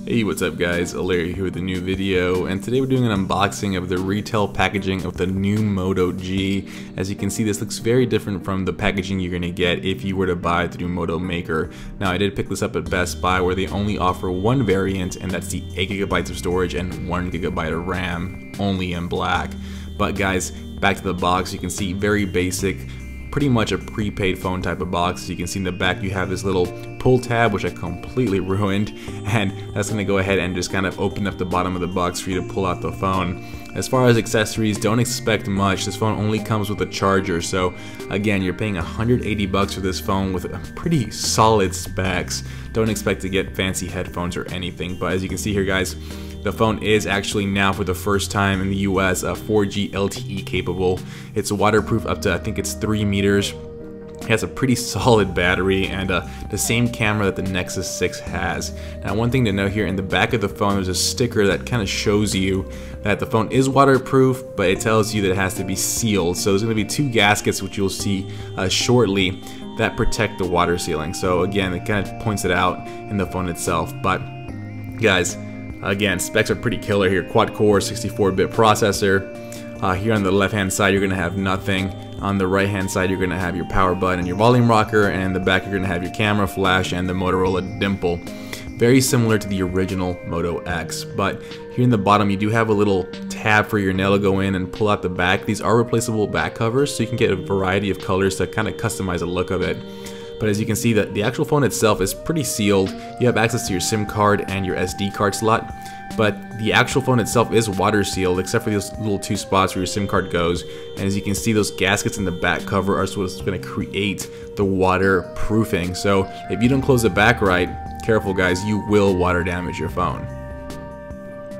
Hey, what's up guys, Larry here with a new video, and today we're doing an unboxing of the retail packaging of the new Moto G. As you can see, this looks very different from the packaging you're going to get if you were to buy it through Moto Maker. Now I did pick this up at Best Buy where they only offer one variant, and that's the 8GB of storage and 1GB of RAM, only in black. But guys, back to the box, you can see very basic, pretty much a prepaid phone type of box. You can see in the back you have this little pull tab, which I completely ruined, and that's going to go ahead and just kind of open up the bottom of the box for you to pull out the phone. As far as accessories, don't expect much. This phone only comes with a charger, so again, you're paying $180 for this phone with pretty solid specs. Don't expect to get fancy headphones or anything, but as you can see here guys, the phone is actually now for the first time in the US 4G LTE capable. It's waterproof up to, I think it's 3 meters. It has a pretty solid battery and the same camera that the Nexus 6 has. Now one thing to note here, in the back of the phone there's a sticker that kind of shows you that the phone is waterproof, but it tells you that it has to be sealed. So there's going to be 2 gaskets, which you'll see shortly, that protect the water sealing. So again, it kind of points it out in the phone itself. But guys, again, specs are pretty killer here. Quad-core 64-bit processor. Here on the left-hand side, you're going to have nothing. On the right-hand side, you're going to have your power button and your volume rocker, and in the back, you're going to have your camera, flash, and the Motorola dimple. Very similar to the original Moto X, but here in the bottom, you do have a little tab for your nail to go in and pull out the back. These are replaceable back covers, so you can get a variety of colors to kind of customize the look of it. But as you can see, that the actual phone itself is pretty sealed. You have access to your SIM card and your SD card slot, but the actual phone itself is water sealed except for those little 2 spots where your SIM card goes. And as you can see, those gaskets in the back cover are what's going to create the waterproofing. So if you don't close the back right, careful guys, you will water damage your phone.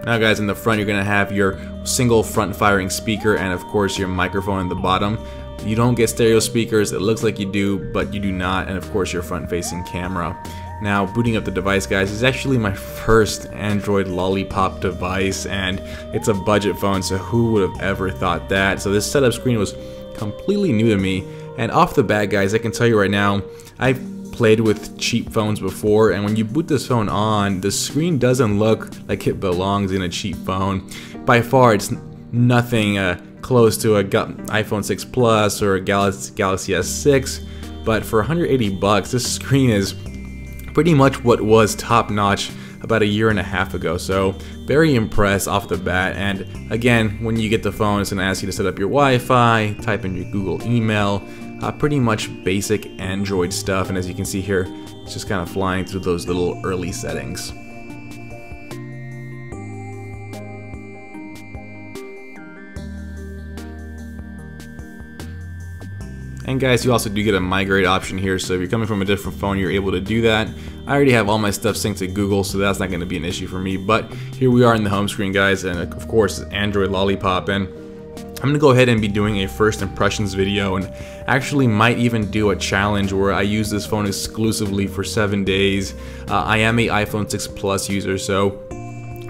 Now guys, in the front you're going to have your single front firing speaker and of course your microphone in the bottom. You don't get stereo speakers, it looks like you do, but you do not, and of course your front-facing camera. Now, booting up the device, guys, is actually my first Android Lollipop device, and it's a budget phone, so who would have ever thought that? So this setup screen was completely new to me, and off the bat, guys, I can tell you right now, I've played with cheap phones before, and when you boot this phone on, the screen doesn't look like it belongs in a cheap phone. By far, it's nothing close to a iPhone 6 Plus or a Galaxy S6, but for $180, this screen is pretty much what was top-notch about a year and a half ago. So very impressed off the bat. And again, when you get the phone, it's going to ask you to set up your Wi-Fi, type in your Google email, pretty much basic Android stuff. And as you can see here, it's just kind of flying through those little early settings. And guys, you also do get a migrate option here, so if you're coming from a different phone, you're able to do that. I already have all my stuff synced to Google, so that's not going to be an issue for me. But here we are in the home screen, guys, and of course, Android Lollipop. And I'm going to go ahead and be doing a first impressions video, and actually might even do a challenge where I use this phone exclusively for 7 days. I am a iPhone 6 Plus user, so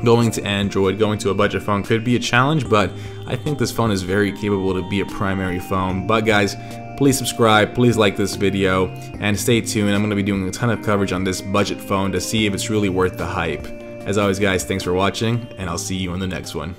going to Android, going to a budget phone could be a challenge, but I think this phone is very capable to be a primary phone. But guys, please subscribe, please like this video, and stay tuned. I'm going to be doing a ton of coverage on this budget phone to see if it's really worth the hype. As always guys, thanks for watching, and I'll see you on the next one.